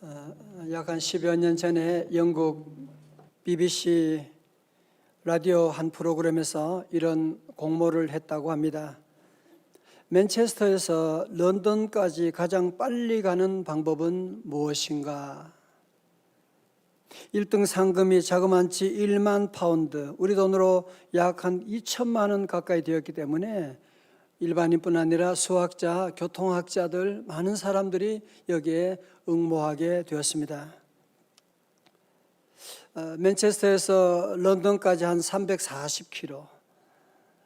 약 한 10여 년 전에 영국 BBC 라디오 한 프로그램에서 이런 공모를 했다고 합니다. 맨체스터에서 런던까지 가장 빨리 가는 방법은 무엇인가? 1등 상금이 자그만치 1만 파운드, 우리 돈으로 약 한 2천만 원 가까이 되었기 때문에 일반인뿐 아니라 수학자, 교통학자들, 많은 사람들이 여기에 응모하게 되었습니다. 맨체스터에서 런던까지 한 340km,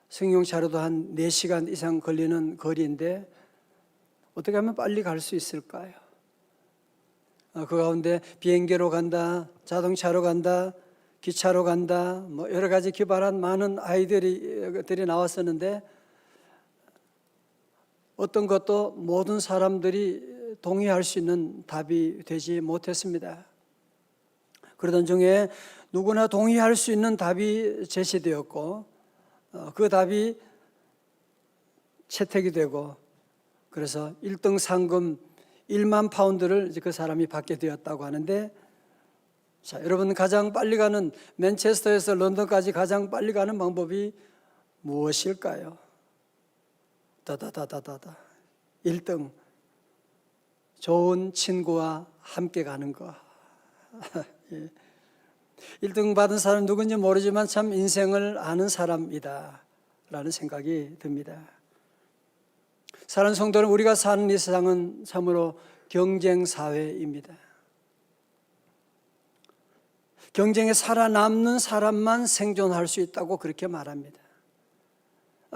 승용차로도 한 4시간 이상 걸리는 거리인데 어떻게 하면 빨리 갈 수 있을까요? 그 가운데 비행기로 간다, 자동차로 간다, 기차로 간다, 여러 가지 기발한 많은 아이들이 나왔었는데 어떤 것도 모든 사람들이 동의할 수 있는 답이 되지 못했습니다. 그러던 중에 누구나 동의할 수 있는 답이 제시되었고 그 답이 채택이 되고 그래서 1등 상금 1만 파운드를 그 사람이 받게 되었다고 하는데, 자, 여러분, 가장 빨리 가는, 맨체스터에서 런던까지 가장 빨리 가는 방법이 무엇일까요? 다다다다다다. 1등, 좋은 친구와 함께 가는 거. 1등 받은 사람 누군지 모르지만 참 인생을 아는 사람이다 라는 생각이 듭니다. 사랑하는 성도는, 우리가 사는 이 세상은 참으로 경쟁 사회입니다. 경쟁에 살아남는 사람만 생존할 수 있다고 그렇게 말합니다.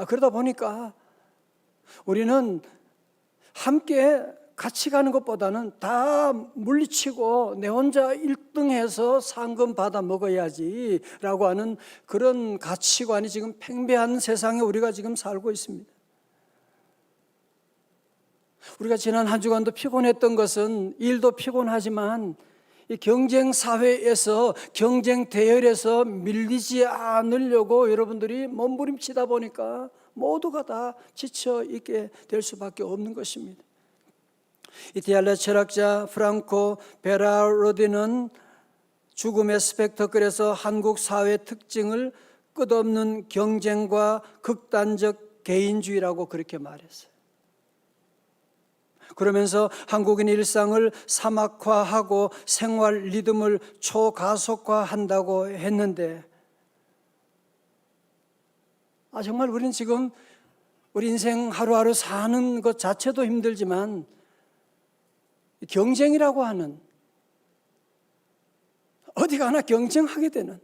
그러다 보니까 우리는 함께 같이 가는 것보다는 다 물리치고 내 혼자 1등해서 상금 받아 먹어야지 라고 하는 그런 가치관이 지금 팽배한 세상에 우리가 지금 살고 있습니다. 우리가 지난 한 주간도 피곤했던 것은, 일도 피곤하지만 이 경쟁 사회에서, 경쟁 대열에서 밀리지 않으려고 여러분들이 몸부림치다 보니까 모두가 다 지쳐 있게 될 수밖에 없는 것입니다. 이탈리아 철학자 프랑코 베라로디는 죽음의 스펙터클에서 한국 사회 특징을 끝없는 경쟁과 극단적 개인주의라고 그렇게 말했어요. 그러면서 한국인 일상을 사막화하고 생활 리듬을 초가속화한다고 했는데, 정말 우리는 지금 우리 인생 하루하루 사는 것 자체도 힘들지만 경쟁이라고 하는, 어디 가나 경쟁하게 되는,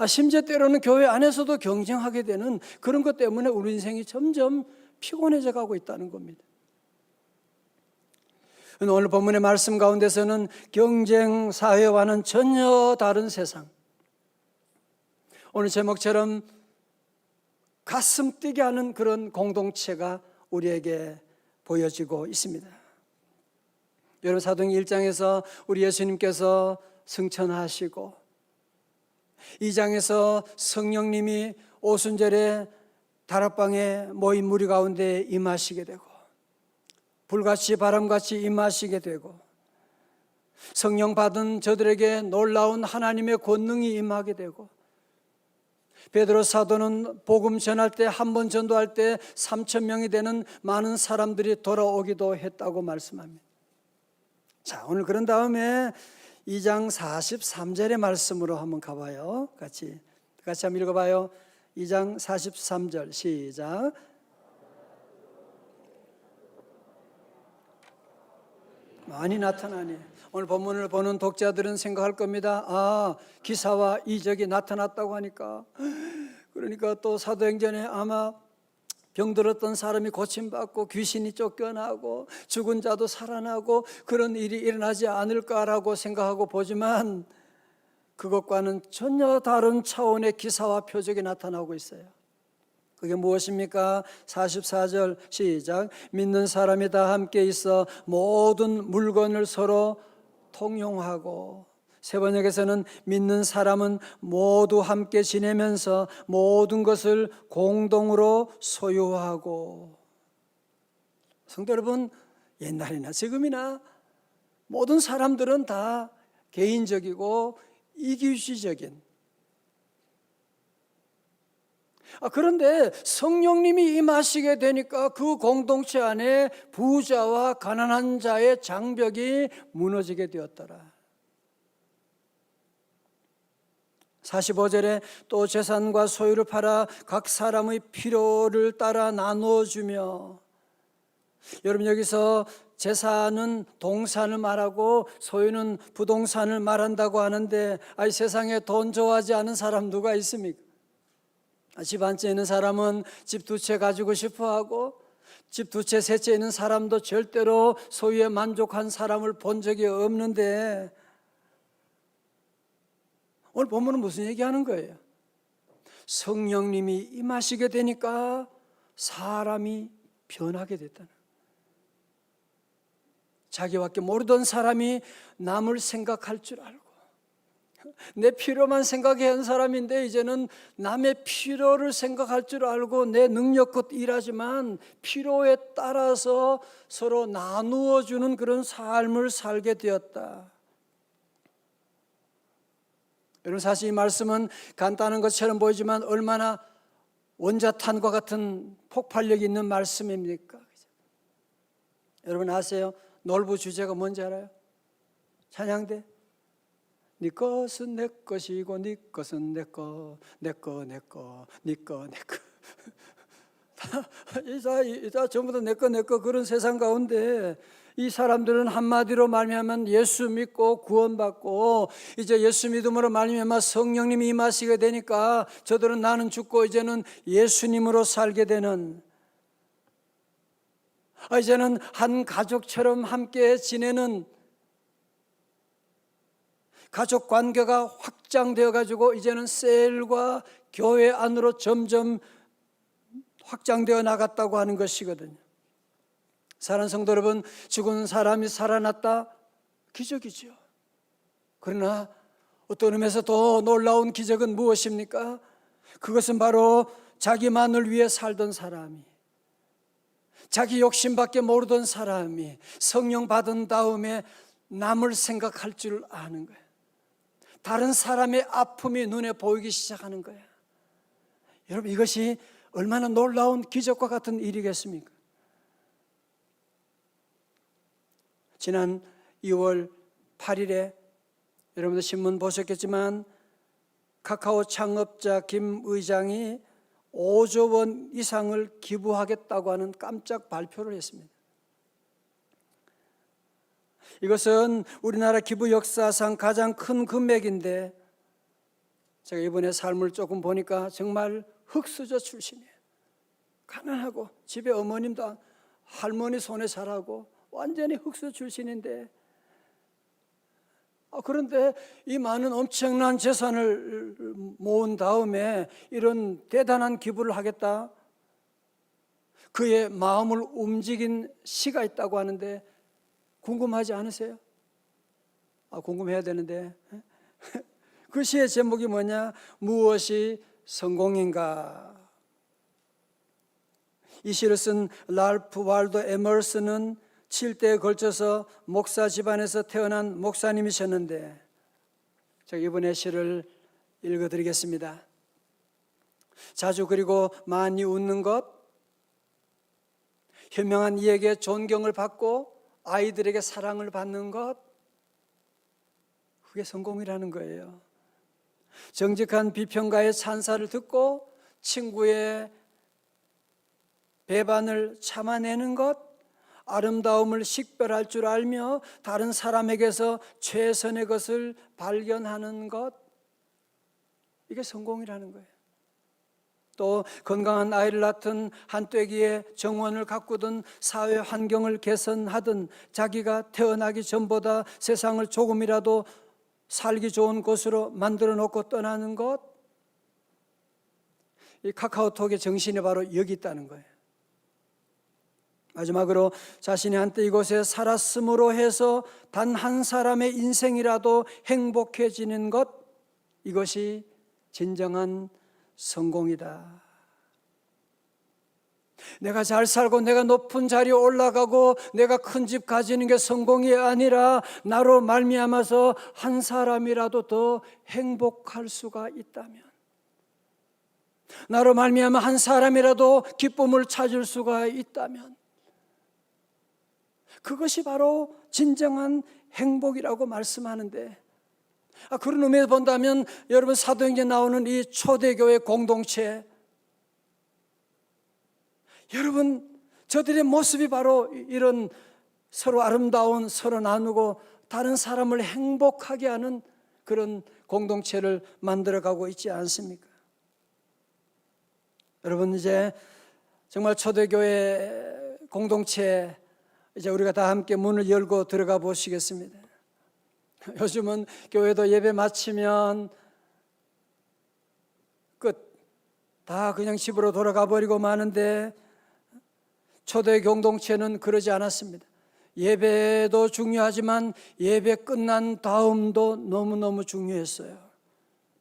심지어 때로는 교회 안에서도 경쟁하게 되는 그런 것 때문에 우리 인생이 점점 피곤해져 가고 있다는 겁니다. 오늘 본문의 말씀 가운데서는 경쟁 사회와는 전혀 다른 세상, 오늘 제목처럼 가슴 뛰게 하는 그런 공동체가 우리에게 보여지고 있습니다. 여러분, 사도행전 1장에서 우리 예수님께서 승천하시고 2장에서 성령님이 오순절에 다락방에 모인 무리 가운데 임하시게 되고 불같이 바람같이 임하시게 되고 성령 받은 저들에게 놀라운 하나님의 권능이 임하게 되고 베드로 사도는 복음 전할 때, 한 번 전도할 때 3,000명이 되는 많은 사람들이 돌아오기도 했다고 말씀합니다. 자, 오늘 그런 다음에 2장 43절의 말씀으로 한번 가봐요. 같이 한번 읽어봐요. 2장 43절 시작. 많이 나타나니, 오늘 본문을 보는 독자들은 생각할 겁니다. 기사와 이적이 나타났다고 하니까, 그러니까 또 사도행전에 아마 병들었던 사람이 고침받고 귀신이 쫓겨나고 죽은 자도 살아나고 그런 일이 일어나지 않을까라고 생각하고 보지만 그것과는 전혀 다른 차원의 기사와 표적이 나타나고 있어요. 그게 무엇입니까? 44절 시작. 믿는 사람이 다 함께 있어 모든 물건을 서로 통용하고, 세 번역에서는 믿는 사람은 모두 함께 지내면서 모든 것을 공동으로 소유하고. 성도 여러분, 옛날이나 지금이나 모든 사람들은 다 개인적이고 이기주의적인. 그런데 성령님이 임하시게 되니까 그 공동체 안에 부자와 가난한 자의 장벽이 무너지게 되었더라. 45절에 또 재산과 소유를 팔아 각 사람의 필요를 따라 나누어 주며. 여러분, 여기서 재산은 동산을 말하고 소유는 부동산을 말한다고 하는데, 세상에 돈 좋아하지 않은 사람 누가 있습니까? 집 한 채 있는 사람은 집 두 채 가지고 싶어 하고, 집 두 채, 세 채 있는 사람도 절대로 소유에 만족한 사람을 본 적이 없는데, 오늘 본문은 무슨 얘기하는 거예요? 성령님이 임하시게 되니까 사람이 변하게 됐다는. 자기밖에 모르던 사람이 남을 생각할 줄 알고, 내 필요만 생각한 사람인데 이제는 남의 필요를 생각할 줄 알고 내 능력껏 일하지만 필요에 따라서 서로 나누어 주는 그런 삶을 살게 되었다. 여러분, 사실 이 말씀은 간단한 것처럼 보이지만 얼마나 원자탄과 같은 폭발력이 있는 말씀입니까? 여러분 아세요? 놀부 주제가 뭔지 알아요? 찬양대. 네 것은 내 것이고 네 것은 내 거, 내 거, 내 거, 네 거, 내 거. 다 전부 다 내 거, 내 거 그런 세상 가운데 이 사람들은 한마디로 말하면 예수 믿고 구원받고, 이제 예수 믿음으로 말하면 성령님이 임하시게 되니까 저들은 나는 죽고 이제는 예수님으로 살게 되는, 이제는 한 가족처럼 함께 지내는 가족 관계가 확장되어 가지고 이제는 셀과 교회 안으로 점점 확장되어 나갔다고 하는 것이거든요. 사랑하는 성도 여러분, 죽은 사람이 살아났다? 기적이죠. 그러나 어떤 의미에서 더 놀라운 기적은 무엇입니까? 그것은 바로 자기만을 위해 살던 사람이, 자기 욕심밖에 모르던 사람이 성령 받은 다음에 남을 생각할 줄 아는 거예요. 다른 사람의 아픔이 눈에 보이기 시작하는 거예요. 여러분, 이것이 얼마나 놀라운 기적과 같은 일이겠습니까? 지난 2월 8일에 여러분들 신문 보셨겠지만 카카오 창업자 김 의장이 5조 원 이상을 기부하겠다고 하는 깜짝 발표를 했습니다. 이것은 우리나라 기부 역사상 가장 큰 금액인데, 제가 이번에 삶을 조금 보니까 정말 흙수저 출신이에요. 가난하고 집에 어머님도 할머니 손에 자라고 완전히 흙수저 출신인데, 그런데 이 많은 엄청난 재산을 모은 다음에 이런 대단한 기부를 하겠다, 그의 마음을 움직인 시가 있다고 하는데 궁금하지 않으세요? 궁금해야 되는데. 그 시의 제목이 뭐냐? 무엇이 성공인가? 이 시를 쓴 랄프 waldo 에머슨은 7대에 걸쳐서 목사 집안에서 태어난 목사님이셨는데, 제가 이번에 시를 읽어드리겠습니다. 자주 그리고 많이 웃는 것, 현명한 이에게 존경을 받고 아이들에게 사랑을 받는 것, 그게 성공이라는 거예요. 정직한 비평가의 찬사를 듣고 친구의 배반을 참아내는 것, 아름다움을 식별할 줄 알며 다른 사람에게서 최선의 것을 발견하는 것, 이게 성공이라는 거예요. 또 건강한 아이를 낳든 한떼기의 정원을 가꾸든 사회 환경을 개선하든 자기가 태어나기 전보다 세상을 조금이라도 살기 좋은 곳으로 만들어 놓고 떠나는 것, 이 카카오톡의 정신이 바로 여기 있다는 거예요. 마지막으로 자신이 한때 이곳에 살았음으로 해서 단 한 사람의 인생이라도 행복해지는 것, 이것이 진정한 성공이다. 내가 잘 살고 내가 높은 자리에 올라가고 내가 큰 집 가지는 게 성공이 아니라 나로 말미암아서 한 사람이라도 더 행복할 수가 있다면, 나로 말미암아 한 사람이라도 기쁨을 찾을 수가 있다면, 그것이 바로 진정한 행복이라고 말씀하는데, 그런 의미에서 본다면 여러분, 사도행전에 나오는 이 초대교회 공동체, 여러분 저들의 모습이 바로 이런 서로 아름다운, 서로 나누고 다른 사람을 행복하게 하는 그런 공동체를 만들어가고 있지 않습니까? 여러분, 이제 정말 초대교회 공동체, 이제 우리가 다 함께 문을 열고 들어가 보시겠습니다. 요즘은 교회도 예배 마치면 끝, 다 그냥 집으로 돌아가 버리고 마는데, 초대 공동체는 그러지 않았습니다. 예배도 중요하지만 예배 끝난 다음도 너무너무 중요했어요.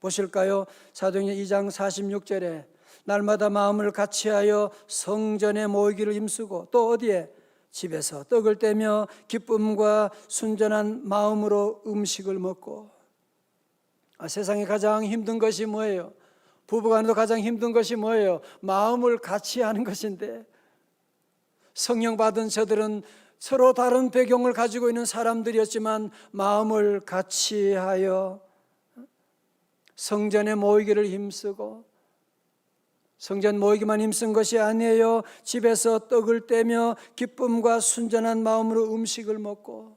보실까요? 사도행전 2장 46절에 날마다 마음을 같이하여 성전에 모이기를 힘쓰고, 또 어디에? 집에서 떡을 떼며 기쁨과 순전한 마음으로 음식을 먹고. 세상에 가장 힘든 것이 뭐예요? 부부간에도 가장 힘든 것이 뭐예요? 마음을 같이 하는 것인데, 성령 받은 저들은 서로 다른 배경을 가지고 있는 사람들이었지만 마음을 같이 하여 성전에 모이기를 힘쓰고, 성전 모이기만 힘쓴 것이 아니에요. 집에서 떡을 떼며 기쁨과 순전한 마음으로 음식을 먹고.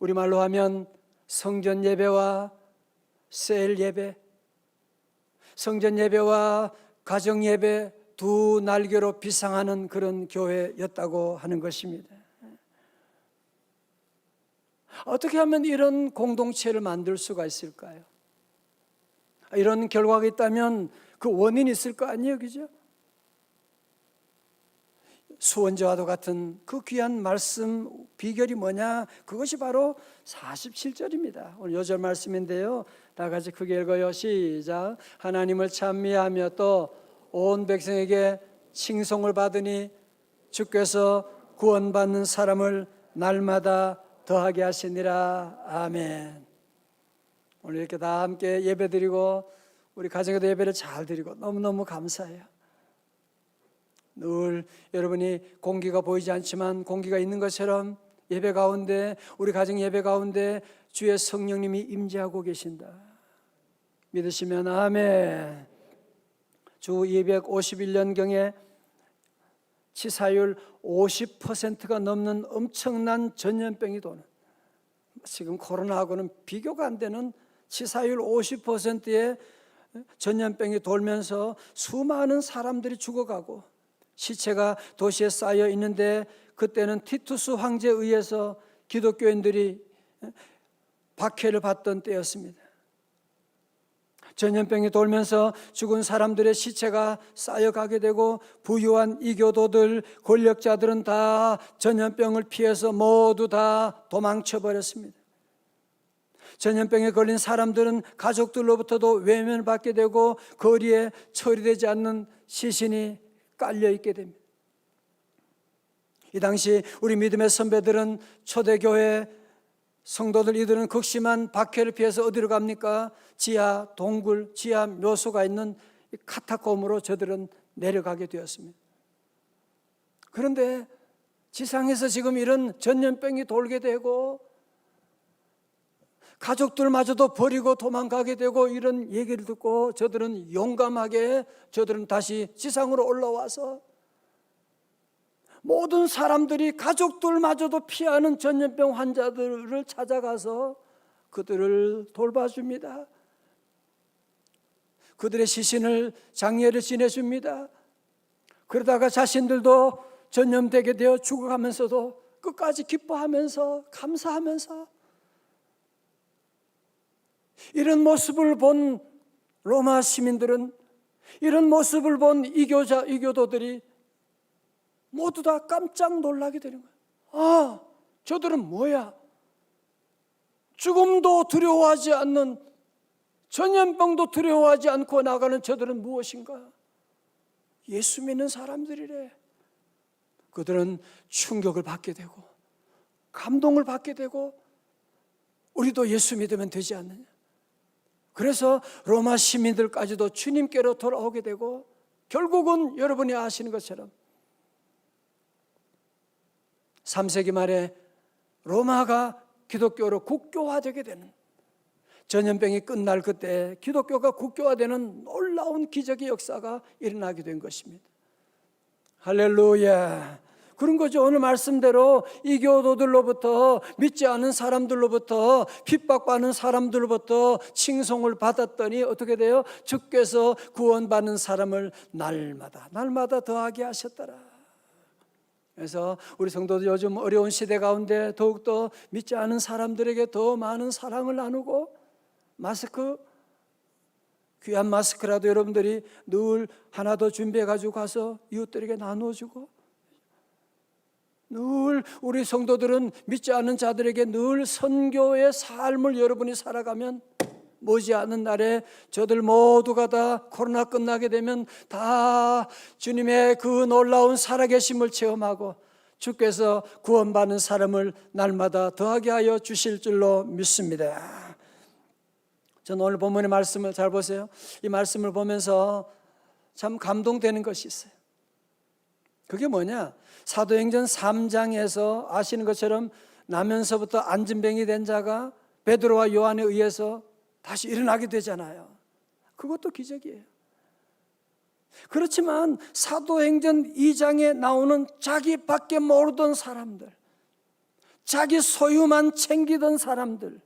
우리말로 하면 성전 예배와 셀 예배, 성전 예배와 가정 예배 두 날개로 비상하는 그런 교회였다고 하는 것입니다. 어떻게 하면 이런 공동체를 만들 수가 있을까요? 이런 결과가 있다면 그 원인이 있을 거 아니에요, 그죠? 수원저와도 같은 그 귀한 말씀 비결이 뭐냐? 그것이 바로 47절입니다. 오늘 요절 말씀인데요, 다 같이 크게 읽어요. 시작. 하나님을 찬미하며 또 온 백성에게 칭송을 받으니 주께서 구원받는 사람을 날마다 더하게 하시니라. 아멘. 오늘 이렇게 다 함께 예배드리고 우리 가정에도 예배를 잘 드리고 너무너무 감사해요. 늘 여러분이 공기가 보이지 않지만 공기가 있는 것처럼 예배 가운데, 우리 가정 예배 가운데 주의 성령님이 임재하고 계신다. 믿으시면 아멘. 주 251년경에 치사율 50%가 넘는 엄청난 전염병이 도는, 지금 코로나하고는 비교가 안 되는 치사율 50%의 전염병이 돌면서 수많은 사람들이 죽어가고 시체가 도시에 쌓여 있는데, 그때는 티투스 황제에 의해서 기독교인들이 박해를 받던 때였습니다. 전염병이 돌면서 죽은 사람들의 시체가 쌓여가게 되고 부유한 이교도들, 권력자들은 다 전염병을 피해서 모두 다 도망쳐 버렸습니다. 전염병에 걸린 사람들은 가족들로부터도 외면을 받게 되고 거리에 처리되지 않는 시신이 깔려 있게 됩니다. 이 당시 우리 믿음의 선배들은, 초대교회 성도들, 이들은 극심한 박해를 피해서 어디로 갑니까? 지하 동굴, 지하 묘소가 있는 카타콤으로 저들은 내려가게 되었습니다. 그런데 지상에서 지금 이런 전염병이 돌게 되고 가족들마저도 버리고 도망가게 되고 이런 얘기를 듣고 저들은 용감하게 다시 지상으로 올라와서 모든 사람들이 가족들마저도 피하는 전염병 환자들을 찾아가서 그들을 돌봐줍니다. 그들의 시신을 장례를 지내줍니다. 그러다가 자신들도 전염되게 되어 죽어가면서도 끝까지 기뻐하면서 감사하면서, 이런 모습을 본 로마 시민들은, 이런 모습을 본 이교도들이 모두 다 깜짝 놀라게 되는 거예요. 저들은 뭐야? 죽음도 두려워하지 않는, 전염병도 두려워하지 않고 나가는 저들은 무엇인가? 예수 믿는 사람들이래. 그들은 충격을 받게 되고 감동을 받게 되고 우리도 예수 믿으면 되지 않느냐. 그래서 로마 시민들까지도 주님께로 돌아오게 되고 결국은 여러분이 아시는 것처럼 3세기 말에 로마가 기독교로 국교화되게 되는, 전염병이 끝날 그때 기독교가 국교화되는 놀라운 기적의 역사가 일어나게 된 것입니다. 할렐루야. 그런 거죠. 오늘 말씀대로 이교도들로부터, 믿지 않은 사람들로부터, 핍박받는 사람들로부터 칭송을 받았더니 어떻게 돼요? 주께서 구원받는 사람을 날마다 더하게 하셨더라. 그래서 우리 성도들 요즘 어려운 시대 가운데 더욱더 믿지 않은 사람들에게 더 많은 사랑을 나누고, 귀한 마스크라도 여러분들이 늘 하나 더 준비해 가지고 가서 이웃들에게 나누어주고, 늘 우리 성도들은 믿지 않는 자들에게 늘 선교의 삶을 여러분이 살아가면 머지않은 날에 저들 모두가 다 코로나 끝나게 되면 다 주님의 그 놀라운 살아계심을 체험하고 주께서 구원받는 사람을 날마다 더하게 하여 주실 줄로 믿습니다. 저는 오늘 본문의 말씀을 잘 보세요. 이 말씀을 보면서 참 감동되는 것이 있어요. 그게 뭐냐? 사도행전 3장에서 아시는 것처럼 나면서부터 안진병이 된 자가 베드로와 요한에 의해서 다시 일어나게 되잖아요. 그것도 기적이에요. 그렇지만 사도행전 2장에 나오는 자기밖에 모르던 사람들, 자기 소유만 챙기던 사람들,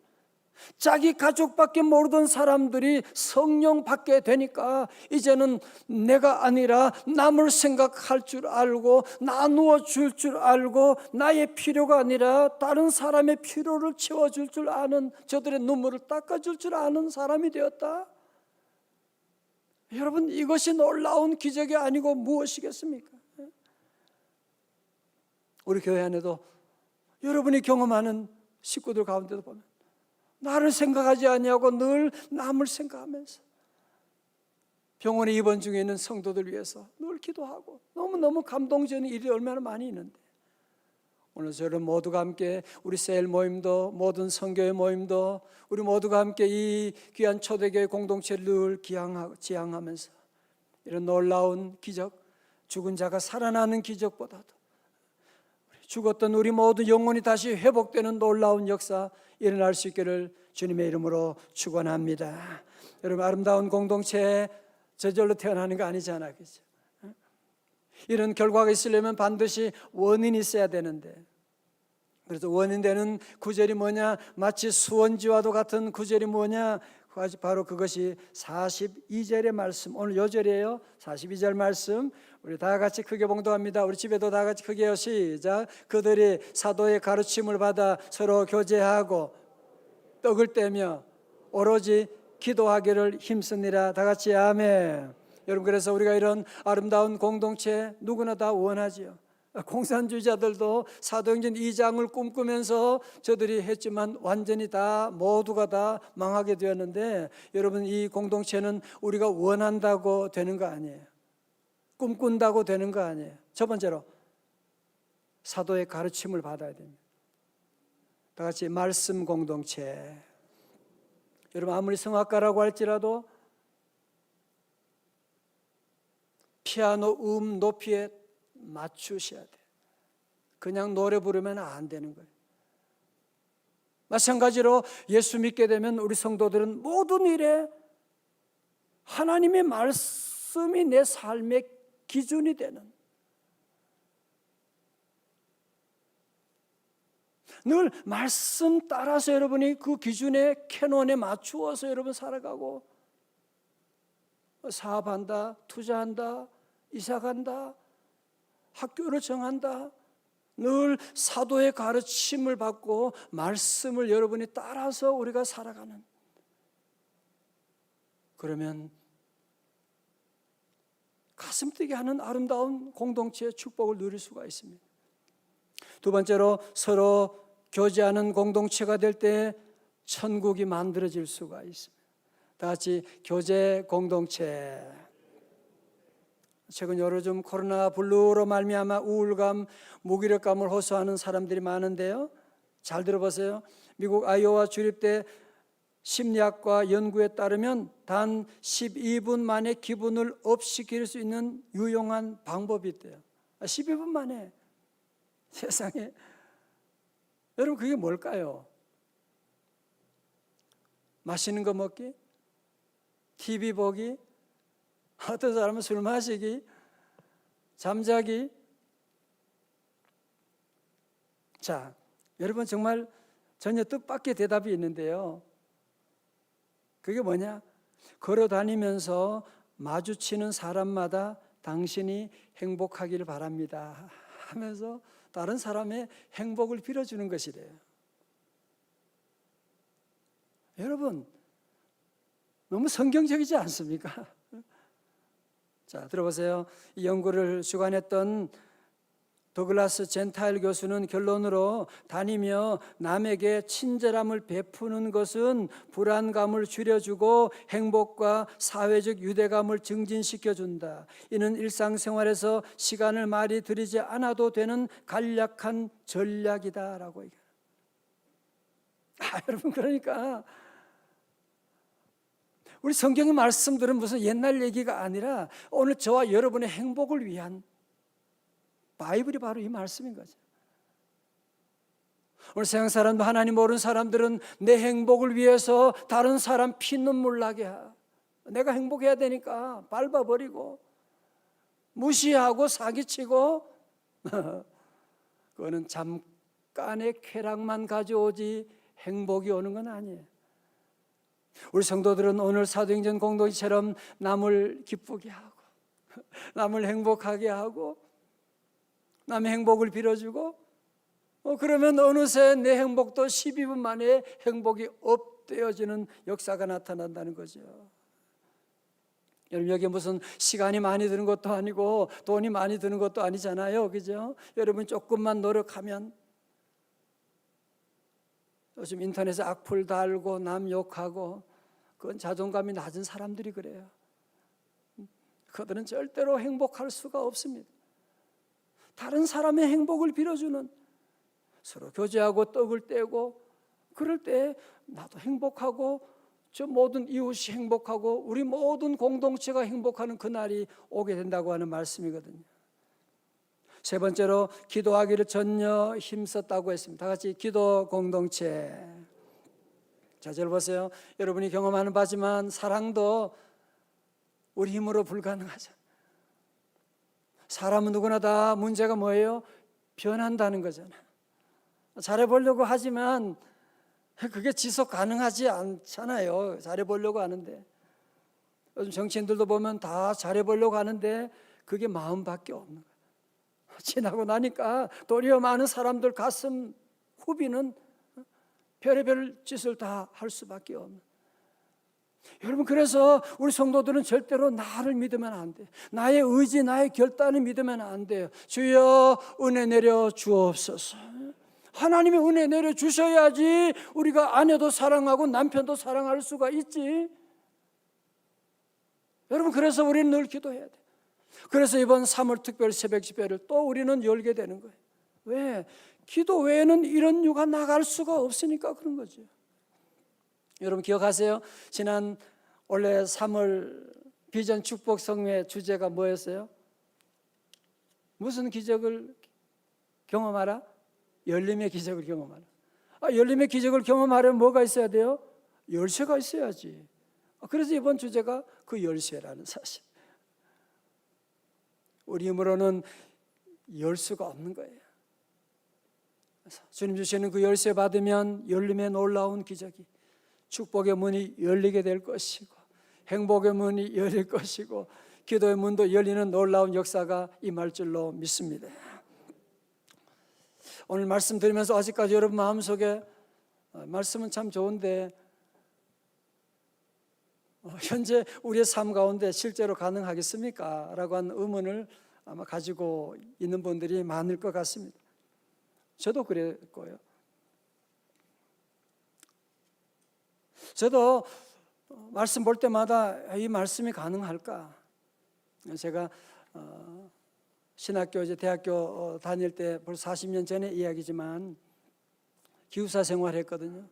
자기 가족밖에 모르던 사람들이 성령 받게 되니까 이제는 내가 아니라 남을 생각할 줄 알고 나누어 줄 줄 알고 나의 필요가 아니라 다른 사람의 필요를 채워줄 줄 아는, 저들의 눈물을 닦아줄 줄 아는 사람이 되었다. 여러분, 이것이 놀라운 기적이 아니고 무엇이겠습니까? 우리 교회 안에도 여러분이 경험하는 식구들 가운데도 보면 나를 생각하지 아니하고 늘 남을 생각하면서 병원에 입원 중에 있는 성도들 위해서 늘 기도하고 너무너무 감동적인 일이 얼마나 많이 있는데, 오늘 저는 모두가 함께 우리 셀 모임도, 모든 선교회 모임도 우리 모두가 함께 이 귀한 초대교회 공동체를 늘 지향하면서 이런 놀라운 기적, 죽은 자가 살아나는 기적보다도 죽었던 우리 모두 영혼이 다시 회복되는 놀라운 역사 일어날 수 있기를 주님의 이름으로 축원합니다. 여러분, 아름다운 공동체 저절로 태어나는 거 아니잖아요, 그렇죠? 이런 결과가 있으려면 반드시 원인이 있어야 되는데, 그래서 원인되는 구절이 뭐냐? 마치 수원지와도 같은 구절이 뭐냐? 바로 그것이 42절의 말씀, 오늘 요절이에요. 42절 말씀 우리 다 같이 크게 봉독합니다. 우리 집에도 다 같이 크게 시작. 그들이 사도의 가르침을 받아 서로 교제하고 떡을 떼며 오로지 기도하기를 힘쓰니라. 다 같이 아멘. 여러분, 그래서 우리가 이런 아름다운 공동체 누구나 다 원하지요. 공산주의자들도 사도행전 2장을 꿈꾸면서 저들이 했지만 완전히 다 모두가 다 망하게 되었는데, 여러분, 이 공동체는 우리가 원한다고 되는 거 아니에요. 꿈꾼다고 되는 거 아니에요. 첫 번째로 사도의 가르침을 받아야 됩니다. 다 같이 말씀 공동체. 여러분, 아무리 성악가라고 할지라도 피아노 높이에 맞추셔야 돼요. 그냥 노래 부르면 안 되는 거예요. 마찬가지로 예수 믿게 되면 우리 성도들은 모든 일에 하나님의 말씀이 내 삶의 기준이 되는, 늘 말씀 따라서 여러분이 그 기준에 캐논에 맞추어서 여러분 살아가고, 사업한다, 투자한다, 이사간다, 학교를 정한다, 늘 사도의 가르침을 받고 말씀을 여러분이 따라서 우리가 살아가는, 그러면 가슴 뛰게 하는 아름다운 공동체의 축복을 누릴 수가 있습니다. 두 번째로 서로 교제하는 공동체가 될 때 천국이 만들어질 수가 있습니다. 다 같이 교제 공동체. 최근 요즘 코로나 블루로 말미암아 우울감, 무기력감을 호소하는 사람들이 많은데요. 잘 들어보세요. 미국 아이오와 주립대 심리학과 연구에 따르면 단 12분 만에 기분을 업시킬 수 있는 유용한 방법이 있대요. 12분 만에. 세상에. 여러분, 그게 뭘까요? 맛있는 거 먹기? TV 보기? 어떤 사람은 술 마시기? 잠자기? 자, 여러분, 정말 전혀 뜻밖의 대답이 있는데요. 그게 뭐냐? 걸어 다니면서 마주치는 사람마다 당신이 행복하기를 바랍니다 하면서 다른 사람의 행복을 빌어주는 것이래요. 여러분, 너무 성경적이지 않습니까? 자, 들어보세요. 이 연구를 주관했던 더글라스 젠타일 교수는 결론으로 다니며 남에게 친절함을 베푸는 것은 불안감을 줄여주고 행복과 사회적 유대감을 증진시켜준다. 이는 일상생활에서 시간을 많이 들이지 않아도 되는 간략한 전략이다라고 얘기해요. 여러분, 그러니까 우리 성경의 말씀들은 무슨 옛날 얘기가 아니라 오늘 저와 여러분의 행복을 위한 바이블이 바로 이 말씀인 거죠. 오늘 세상 사람도 하나님 모르는 사람들은 내 행복을 위해서 다른 사람 피눈물 나게 내가 행복해야 되니까 밟아버리고 무시하고 사기치고 그거는 잠깐의 쾌락만 가져오지 행복이 오는 건 아니에요. 우리 성도들은 오늘 사도행전 공동체처럼 남을 기쁘게 하고 남을 행복하게 하고 남의 행복을 빌어주고 그러면 어느새 내 행복도 12분 만에 행복이 업되어지는 역사가 나타난다는 거죠. 여러분, 여기 무슨 시간이 많이 드는 것도 아니고 돈이 많이 드는 것도 아니잖아요, 그죠? 여러분 조금만 노력하면 요즘 인터넷에 악플 달고 남 욕하고 그건 자존감이 낮은 사람들이 그래요. 그들은 절대로 행복할 수가 없습니다. 다른 사람의 행복을 빌어주는, 서로 교제하고 떡을 떼고 그럴 때 나도 행복하고 저 모든 이웃이 행복하고 우리 모든 공동체가 행복하는 그날이 오게 된다고 하는 말씀이거든요. 세 번째로 기도하기를 전혀 힘썼다고 했습니다. 다 같이 기도 공동체. 자, 잘 보세요. 여러분이 경험하는 바지만 사랑도 우리 힘으로 불가능하죠. 사람은 누구나 다 문제가 뭐예요? 변한다는 거잖아요. 잘해보려고 하지만 그게 지속 가능하지 않잖아요. 잘해보려고 하는데 요즘 정치인들도 보면 다 잘해보려고 하는데 그게 마음밖에 없는 거예요. 지나고 나니까 도리어 많은 사람들 가슴 후비는 별의별 짓을 다 할 수밖에 없는. 여러분, 그래서 우리 성도들은 절대로 나를 믿으면 안 돼. 나의 의지, 나의 결단을 믿으면 안 돼요. 주여 은혜 내려 주옵소서. 하나님의 은혜 내려 주셔야지 우리가 아내도 사랑하고 남편도 사랑할 수가 있지. 여러분, 그래서 우리는 늘 기도해야 돼. 그래서 이번 3월 특별 새벽 집회를 또 우리는 열게 되는 거예요. 왜? 기도 외에는 이런 유가 나갈 수가 없으니까 그런 거죠. 여러분 기억하세요? 지난 올해 3월 비전 축복 성회 주제가 뭐였어요? 무슨 기적을 경험하라? 열림의 기적을 경험하라. 열림의 기적을 경험하려면 뭐가 있어야 돼요? 열쇠가 있어야지. 그래서 이번 주제가 그 열쇠라는 사실. 우리 힘으로는 열 수가 없는 거예요. 주님 주시는 그 열쇠 받으면 열림의 놀라운 기적이, 축복의 문이 열리게 될 것이고 행복의 문이 열릴 것이고 기도의 문도 열리는 놀라운 역사가 임할 줄로 믿습니다. 오늘 말씀 드리면서 아직까지 여러분 마음속에 말씀은 참 좋은데 현재 우리의 삶 가운데 실제로 가능하겠습니까? 라고 하는 의문을 아마 가지고 있는 분들이 많을 것 같습니다. 저도 그랬고요. 저도 말씀 볼 때마다 이 말씀이 가능할까? 제가 신학교 이제 대학교 다닐 때 벌써 40년 전의 이야기지만 기숙사 생활했거든요.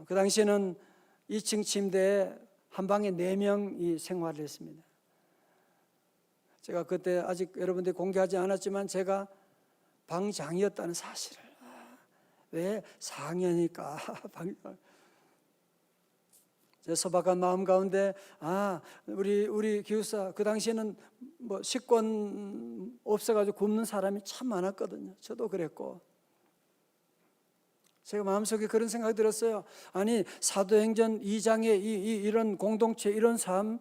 그 당시에는 2층 침대에 한 방에 4명이 생활을 했습니다. 제가 그때 아직 여러분들이 공개하지 않았지만 제가 방장이었다는 사실을, 왜 4학년이니까 제 소박한 마음 가운데 우리 기숙사 그 당시에는 뭐 식권 없어가지고 굶는 사람이 참 많았거든요. 저도 그랬고 제가 마음속에 그런 생각이 들었어요. 아니 사도행전 2장의 이런 공동체 이런 삶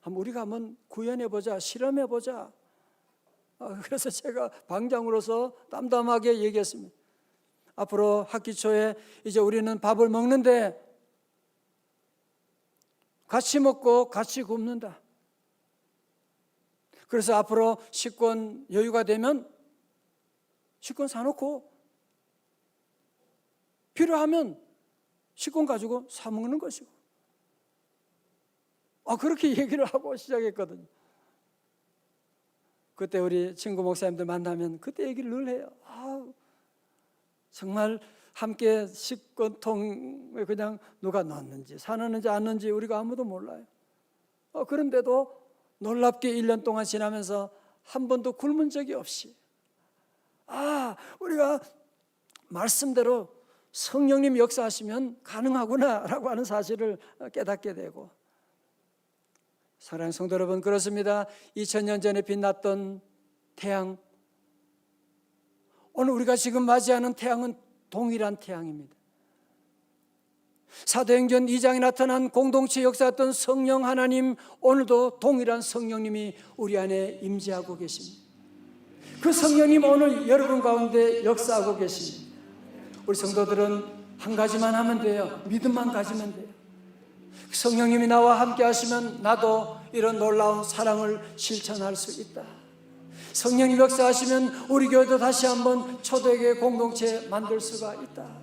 한번 우리가 한번 구현해보자, 실험해보자. 그래서 제가 방장으로서 담담하게 얘기했습니다. 앞으로 학기 초에 이제 우리는 밥을 먹는데 같이 먹고 같이 굶는다. 그래서 앞으로 식권 여유가 되면 식권 사놓고 필요하면 식권 가지고 사 먹는 것이고. 그렇게 얘기를 하고 시작했거든요. 그때 우리 친구 목사님들 만나면 그때 얘기를 늘 해요. 정말 함께 식권통에 그냥 누가 넣었는지 사놨는지 안 넣었는지 우리가 아무도 몰라요. 그런데도 놀랍게 1년 동안 지나면서 한 번도 굶은 적이 없이 우리가 말씀대로 성령님 역사하시면 가능하구나 라고 하는 사실을 깨닫게 되고, 사랑하는 성도 여러분, 그렇습니다. 2000년 전에 빛났던 태양, 오늘 우리가 지금 맞이하는 태양은 동일한 태양입니다. 사도행전 2장에 나타난 공동체 역사였던 성령 하나님, 오늘도 동일한 성령님이 우리 안에 임재하고 계십니다. 그 성령님 오늘 여러분 가운데 역사하고 계십니다. 우리 성도들은 한 가지만 하면 돼요. 믿음만 가지면 돼요. 성령님이 나와 함께 하시면 나도 이런 놀라운 사랑을 실천할 수 있다. 성령님 역사하시면 우리 교회도 다시 한번 초대교회 공동체 만들 수가 있다.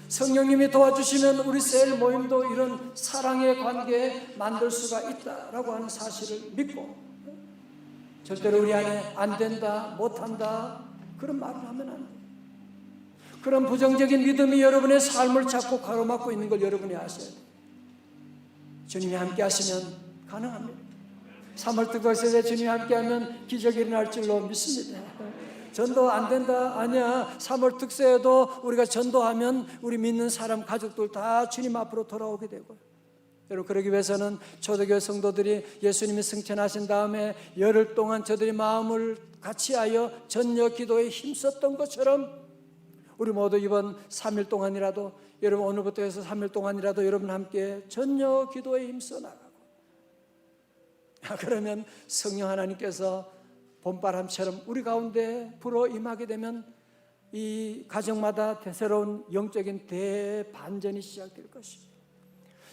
성령님이 도와주시면 우리 셀 모임도 이런 사랑의 관계 만들 수가 있다라고 하는 사실을 믿고, 절대로 우리 안에 안 된다, 못한다 그런 말을 하면 안 돼요. 그런 부정적인 믿음이 여러분의 삶을 자꾸 가로막고 있는 걸 여러분이 아셔야 돼요. 주님이 함께 하시면 가능합니다. 3월 특별세대 주님이 함께하면 기적이 일어날 줄로 믿습니다. 전도 안 된다? 아니야. 3월 특세에도 우리가 전도하면 우리 믿는 사람 가족들 다 주님 앞으로 돌아오게 되고, 여러분 그러기 위해서는 초대교회 성도들이 예수님이 승천하신 다음에 열흘 동안 저들이 마음을 같이하여 전력 기도에 힘썼던 것처럼 우리 모두 이번 3일 동안이라도, 여러분 오늘부터 해서 3일 동안이라도 여러분 함께 전력 기도에 힘써 나가고, 그러면 성령 하나님께서 봄바람처럼 우리 가운데 불어 임하게 되면 이 가정마다 새로운 영적인 대반전이 시작될 것입니다.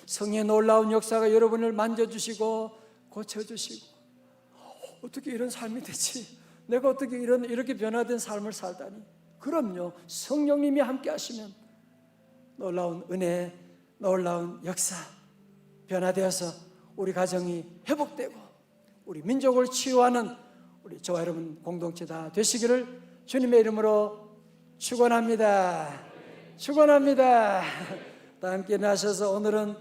성령의 놀라운 역사가 여러분을 만져주시고 고쳐주시고, 어떻게 이런 삶이 되지? 내가 어떻게 이렇게 변화된 삶을 살다니? 그럼요, 성령님이 함께 하시면 놀라운 은혜, 놀라운 역사 변화되어서 우리 가정이 회복되고 우리 민족을 치유하는 우리 저와 여러분 공동체 다 되시기를 주님의 이름으로 축원합니다. 축원합니다. 다 함께 나셔서 오늘은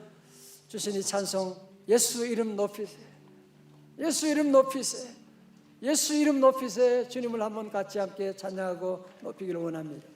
주신 이 찬송, 예수 이름 높이세, 예수 이름 높이세, 예수 이름 높이세, 주님을 한번 같이 함께 찬양하고 높이기를 원합니다.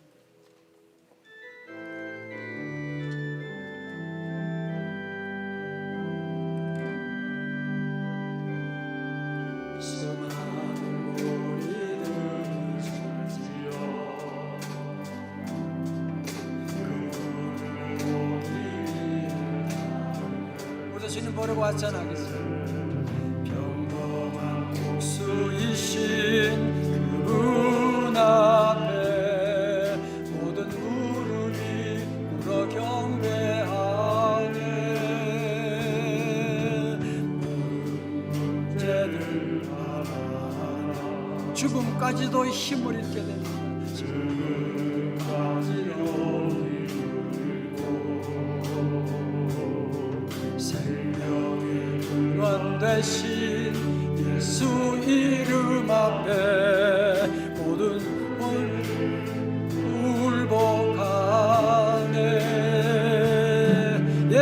주님 보려고 왔잖아, 그치? 평범한 복수이신 그분 앞에 모든 무릎이 꿇어 경배하네. 문제들 하나하나 죽음까지도 힘을 잃게 됩니다. 죽음까지도 생명의 근원 되시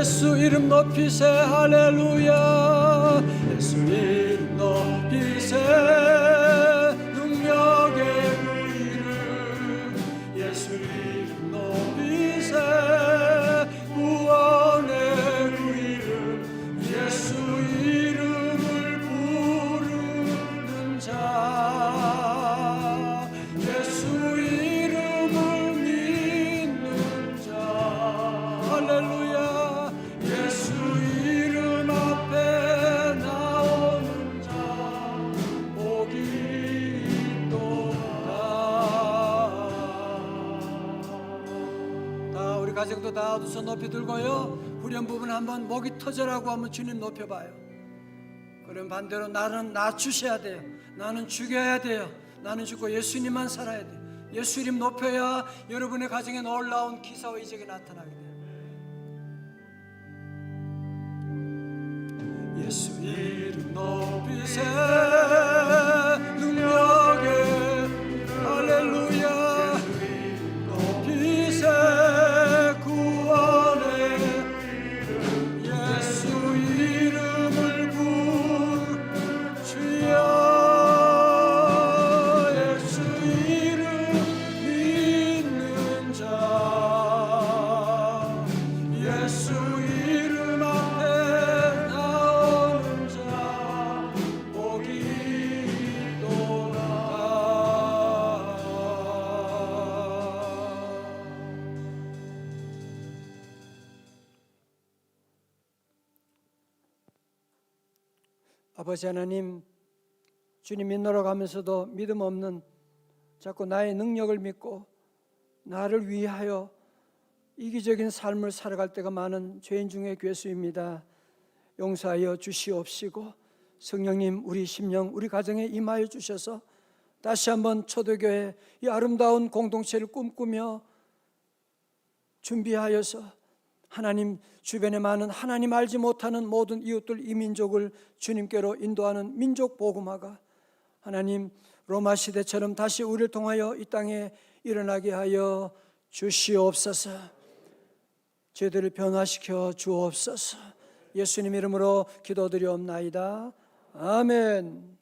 예수 이름 높이세. 할렐루야. 예수 이름 높이세. 능력의 그 이름. 예수 이름 높이세. 구원의 그 이름. 예수 이름을 부르는 자. 예수 이름을 믿는 자. 할렐루야. 예수 이름 앞에 나오는 자 복이 있도다. 다 우리 가정도 다 두 손 높이 들고요, 후렴 부분 한번 목이 터져라고 한번 주님 높여봐요. 그럼 반대로 나는 낮추셔야 돼요. 나는 죽여야 돼요. 나는 죽고 예수님만 살아야 돼요. 예수 이름 높여야 여러분의 가정에 놀라운 기사와 이적이 나타나게 돼요. 예수 이름 높이세. 능력의 할렐루야. 높이세. 구원의 예수 이름을 주여. 예수 이름 믿는 자. 예수 이름 앞에 나오는 자 복이 있도다. 아버지 하나님, 주님 믿노라 가면서도 믿음 없는 자꾸 나의 능력을 믿고 나를 위하여 이기적인 삶을 살아갈 때가 많은 죄인 중에 괴수입니다. 용서하여 주시옵시고 성령님 우리 심령 우리 가정에 임하여 주셔서 다시 한번 초대교회 이 아름다운 공동체를 꿈꾸며 준비하여서 하나님 주변에 많은 하나님 알지 못하는 모든 이웃들 이민족을 주님께로 인도하는 민족 복음화가 하나님 로마 시대처럼 다시 우리를 통하여 이 땅에 일어나게 하여 주시옵소서. 저희들을 변화시켜 주옵소서. 예수님 이름으로 기도드리옵나이다. 아멘.